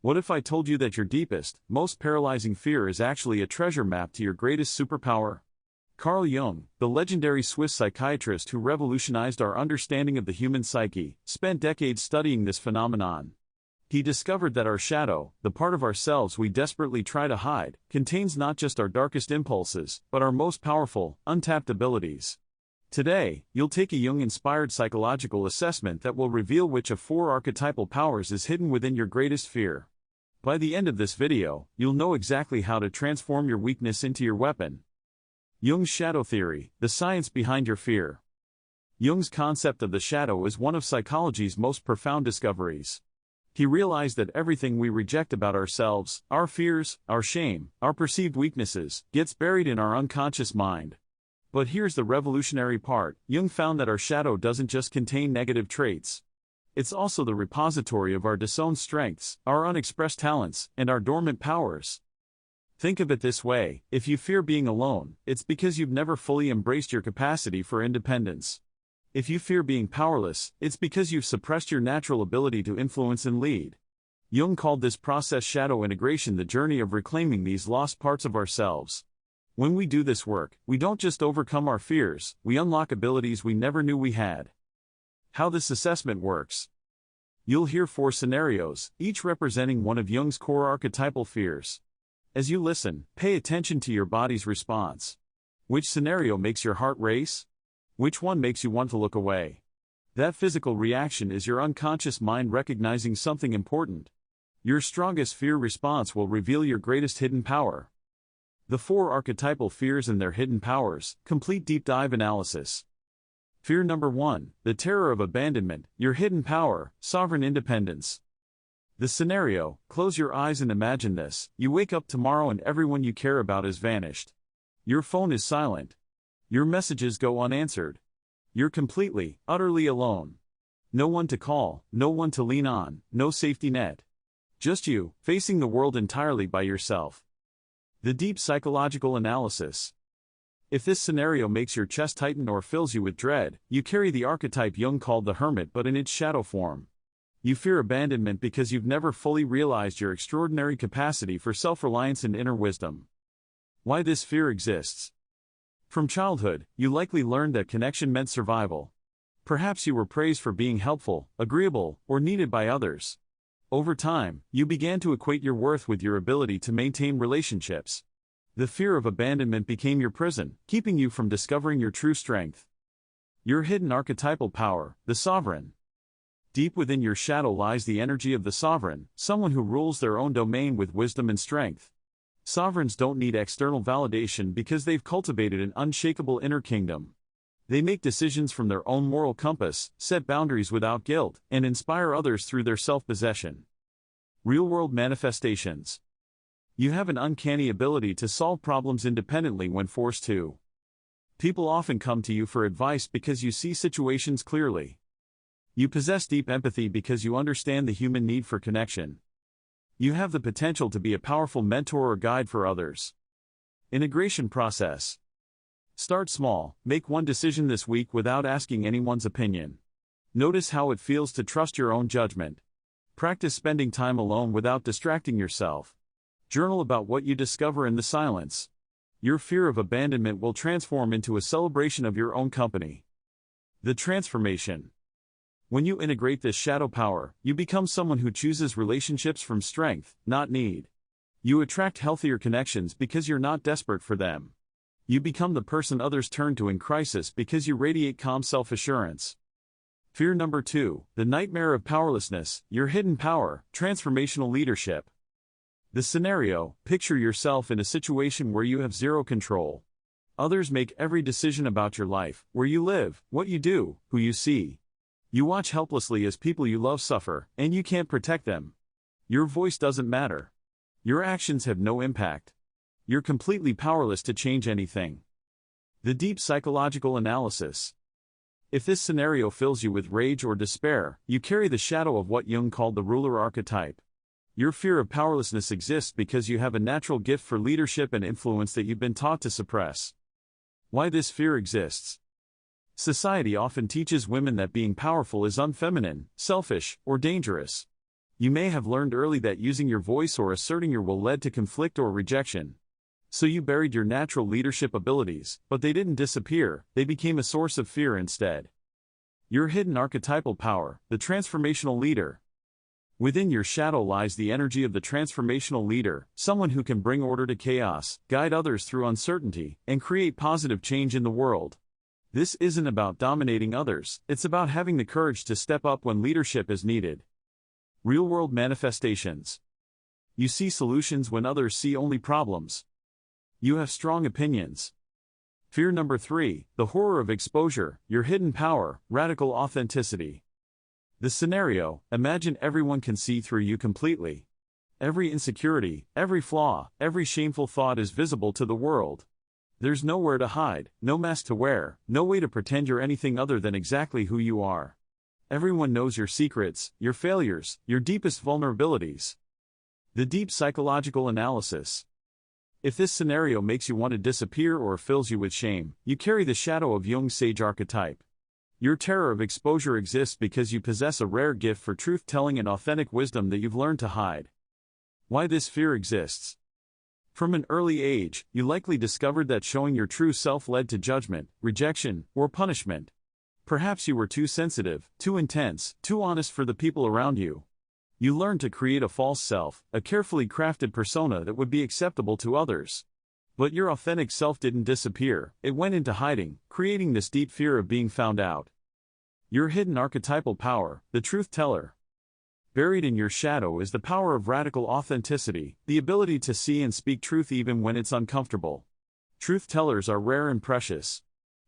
What if I told you that your deepest, most paralyzing fear is actually a treasure map to your greatest superpower? Carl Jung, the legendary Swiss psychiatrist who revolutionized our understanding of the human psyche, spent decades studying this phenomenon. He discovered that our shadow, the part of ourselves we desperately try to hide, contains not just our darkest impulses, but our most powerful, untapped abilities. Today, you'll take a Jung-inspired psychological assessment that will reveal which of 4 archetypal powers is hidden within your greatest fear. By the end of this video, you'll know exactly how to transform your weakness into your weapon. Jung's shadow theory, the science behind your fear. Jung's concept of the shadow is one of psychology's most profound discoveries. He realized that everything we reject about ourselves, our fears, our shame, our perceived weaknesses, gets buried in our unconscious mind. But here's the revolutionary part: Jung found that our shadow doesn't just contain negative traits. It's also the repository of our disowned strengths, our unexpressed talents, and our dormant powers. Think of it this way: if you fear being alone, it's because you've never fully embraced your capacity for independence. If you fear being powerless, it's because you've suppressed your natural ability to influence and lead. Jung called this process shadow integration, the journey of reclaiming these lost parts of ourselves. When we do this work, we don't just overcome our fears, we unlock abilities we never knew we had. How this assessment works. You'll hear 4 scenarios, each representing one of Jung's core archetypal fears. As you listen, pay attention to your body's response. Which scenario makes your heart race? Which one makes you want to look away? That physical reaction is your unconscious mind recognizing something important. Your strongest fear response will reveal your greatest hidden power. The 4 archetypal fears and their hidden powers, complete deep dive analysis. Fear number 1, the terror of abandonment, your hidden power, sovereign independence. The scenario: close your eyes and imagine this. You wake up tomorrow and everyone you care about is vanished. Your phone is silent. Your messages go unanswered. You're completely, utterly alone. No one to call, no one to lean on, no safety net. Just you, facing the world entirely by yourself. The deep psychological analysis. If this scenario makes your chest tighten or fills you with dread, you carry the archetype Jung called the hermit, but in its shadow form. You fear abandonment because you've never fully realized your extraordinary capacity for self-reliance and inner wisdom. Why this fear exists. From childhood, you likely learned that connection meant survival. Perhaps you were praised for being helpful, agreeable, or needed by others. Over time, you began to equate your worth with your ability to maintain relationships. The fear of abandonment became your prison, keeping you from discovering your true strength. Your hidden archetypal power, the sovereign. Deep within your shadow lies the energy of the sovereign, someone who rules their own domain with wisdom and strength. Sovereigns don't need external validation because they've cultivated an unshakable inner kingdom. They make decisions from their own moral compass, set boundaries without guilt, and inspire others through their self-possession. Real-world manifestations. You have an uncanny ability to solve problems independently when forced to. People often come to you for advice because you see situations clearly. You possess deep empathy because you understand the human need for connection. You have the potential to be a powerful mentor or guide for others. Integration process. Start small, make one decision this week without asking anyone's opinion. Notice how it feels to trust your own judgment. Practice spending time alone without distracting yourself. Journal about what you discover in the silence. Your fear of abandonment will transform into a celebration of your own company. The transformation. When you integrate this shadow power, you become someone who chooses relationships from strength, not need. You attract healthier connections because you're not desperate for them. You become the person others turn to in crisis because you radiate calm self-assurance. Fear number 2, the nightmare of powerlessness, your hidden power, transformational leadership. The scenario: picture yourself in a situation where you have zero control. Others make every decision about your life, where you live, what you do, who you see. You watch helplessly as people you love suffer, and you can't protect them. Your voice doesn't matter. Your actions have no impact. You're completely powerless to change anything. The deep psychological analysis. If this scenario fills you with rage or despair, you carry the shadow of what Jung called the ruler archetype. Your fear of powerlessness exists because you have a natural gift for leadership and influence that you've been taught to suppress. Why this fear exists. Society often teaches women that being powerful is unfeminine, selfish, or dangerous. You may have learned early that using your voice or asserting your will led to conflict or rejection. So you buried your natural leadership abilities, but they didn't disappear, they became a source of fear instead. Your hidden archetypal power, the transformational leader. Within your shadow lies the energy of the transformational leader, someone who can bring order to chaos, guide others through uncertainty, and create positive change in the world. This isn't about dominating others, it's about having the courage to step up when leadership is needed. Real-world manifestations. You see solutions when others see only problems. You have strong opinions. Fear number 3, the horror of exposure, your hidden power, radical authenticity. The scenario: imagine everyone can see through you completely. Every insecurity, every flaw, every shameful thought is visible to the world. There's nowhere to hide, no mask to wear, no way to pretend you're anything other than exactly who you are. Everyone knows your secrets, your failures, your deepest vulnerabilities. The deep psychological analysis. If this scenario makes you want to disappear or fills you with shame, you carry the shadow of Jung's sage archetype. Your terror of exposure exists because you possess a rare gift for truth-telling and authentic wisdom that you've learned to hide. Why this fear exists? From an early age, you likely discovered that showing your true self led to judgment, rejection, or punishment. Perhaps you were too sensitive, too intense, too honest for the people around you. You learned to create a false self, a carefully crafted persona that would be acceptable to others. But your authentic self didn't disappear, it went into hiding, creating this deep fear of being found out. Your hidden archetypal power, the truth teller. Buried in your shadow is the power of radical authenticity, the ability to see and speak truth even when it's uncomfortable. Truth tellers are rare and precious.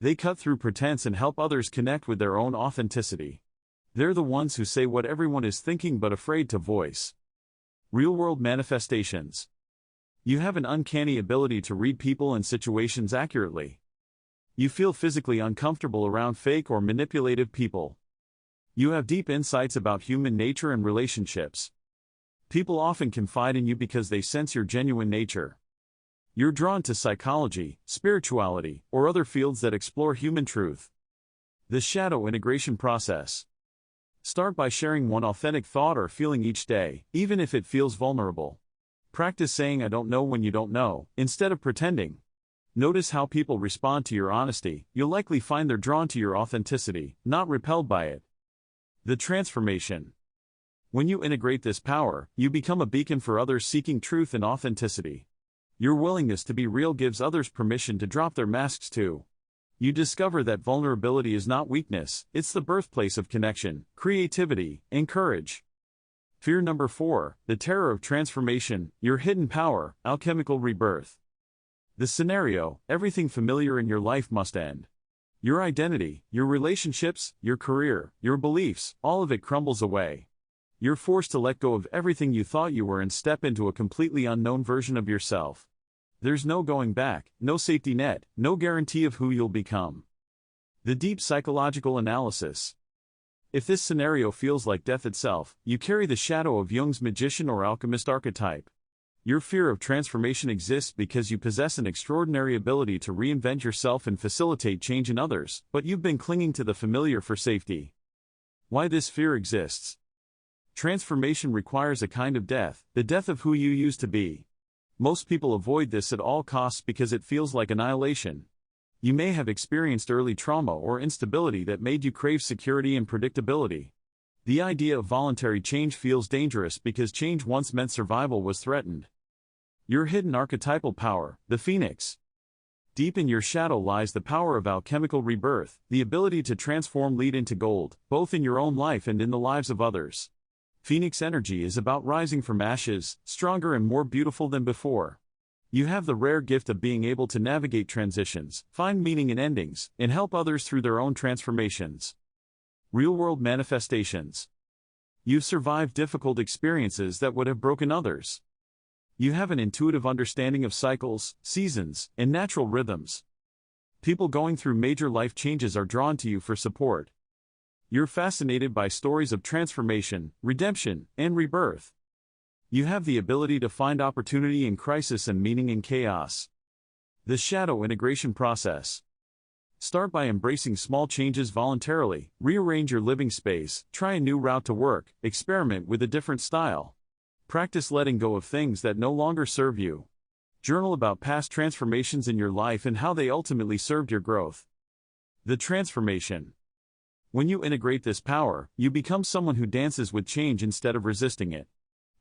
They cut through pretense and help others connect with their own authenticity. They're the ones who say what everyone is thinking but afraid to voice. Real-world manifestations. You have an uncanny ability to read people and situations accurately. You feel physically uncomfortable around fake or manipulative people. You have deep insights about human nature and relationships. People often confide in you because they sense your genuine nature. You're drawn to psychology, spirituality, or other fields that explore human truth. The shadow integration process. Start by sharing one authentic thought or feeling each day, even if it feels vulnerable. Practice saying "I don't know" when you don't know, instead of pretending. Notice how people respond to your honesty. You'll likely find they're drawn to your authenticity, not repelled by it. The transformation. When you integrate this power, you become a beacon for others seeking truth and authenticity. Your willingness to be real gives others permission to drop their masks too. You discover that vulnerability is not weakness, it's the birthplace of connection, creativity, and courage. Fear number 4, the terror of transformation, your hidden power, alchemical rebirth. The scenario: everything familiar in your life must end. Your identity, your relationships, your career, your beliefs, all of it crumbles away. You're forced to let go of everything you thought you were and step into a completely unknown version of yourself. There's no going back, no safety net, no guarantee of who you'll become. The deep psychological analysis. If this scenario feels like death itself, you carry the shadow of Jung's magician or alchemist archetype. Your fear of transformation exists because you possess an extraordinary ability to reinvent yourself and facilitate change in others, but you've been clinging to the familiar for safety. Why this fear exists? Transformation requires a kind of death, the death of who you used to be. Most people avoid this at all costs because it feels like annihilation. You may have experienced early trauma or instability that made you crave security and predictability. The idea of voluntary change feels dangerous because change once meant survival was threatened. Your hidden archetypal power, the phoenix. Deep in your shadow lies the power of alchemical rebirth, the ability to transform lead into gold, both in your own life and in the lives of others. Phoenix energy is about rising from ashes, stronger and more beautiful than before. You have the rare gift of being able to navigate transitions, find meaning in endings, and help others through their own transformations. Real-world manifestations. You've survived difficult experiences that would have broken others. You have an intuitive understanding of cycles, seasons, and natural rhythms. People going through major life changes are drawn to you for support. You're fascinated by stories of transformation, redemption, and rebirth. You have the ability to find opportunity in crisis and meaning in chaos. The shadow integration process. Start by embracing small changes voluntarily, rearrange your living space, try a new route to work, experiment with a different style. Practice letting go of things that no longer serve you. Journal about past transformations in your life and how they ultimately served your growth. The transformation. When you integrate this power, you become someone who dances with change instead of resisting it.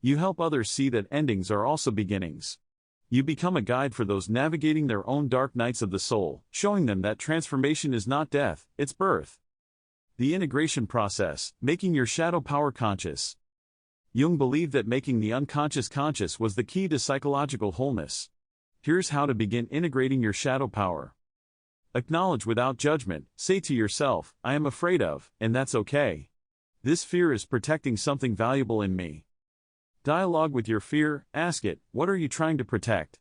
You help others see that endings are also beginnings. You become a guide for those navigating their own dark nights of the soul, showing them that transformation is not death, it's birth. The integration process, making your shadow power conscious. Jung believed that making the unconscious conscious was the key to psychological wholeness. Here's how to begin integrating your shadow power. Acknowledge without judgment, say to yourself, I am afraid of, and that's okay. This fear is protecting something valuable in me. Dialogue with your fear, ask it, what are you trying to protect?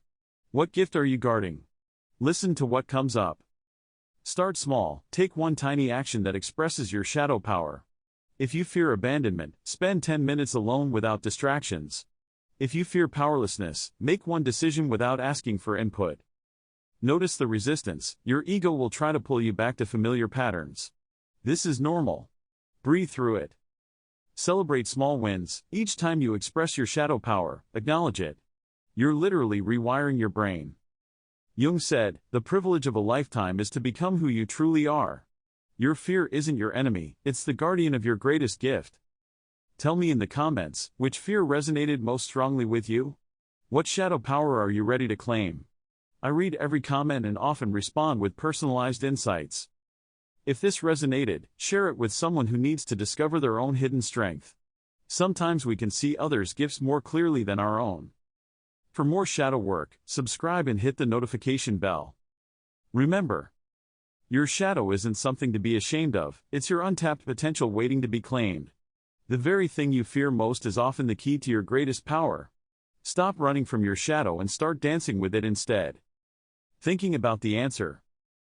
What gift are you guarding? Listen to what comes up. Start small, take one tiny action that expresses your shadow power. If you fear abandonment, spend 10 minutes alone without distractions. If you fear powerlessness, make one decision without asking for input. Notice the resistance, your ego will try to pull you back to familiar patterns. This is normal. Breathe through it. Celebrate small wins. Each time you express your shadow power, acknowledge it. You're literally rewiring your brain. Jung said, the privilege of a lifetime is to become who you truly are. Your fear isn't your enemy, it's the guardian of your greatest gift. Tell me in the comments, which fear resonated most strongly with you? What shadow power are you ready to claim? I read every comment and often respond with personalized insights. If this resonated, share it with someone who needs to discover their own hidden strength. Sometimes we can see others' gifts more clearly than our own. For more shadow work, subscribe and hit the notification bell. Remember, your shadow isn't something to be ashamed of, it's your untapped potential waiting to be claimed. The very thing you fear most is often the key to your greatest power. Stop running from your shadow and start dancing with it instead. Thinking about the answer.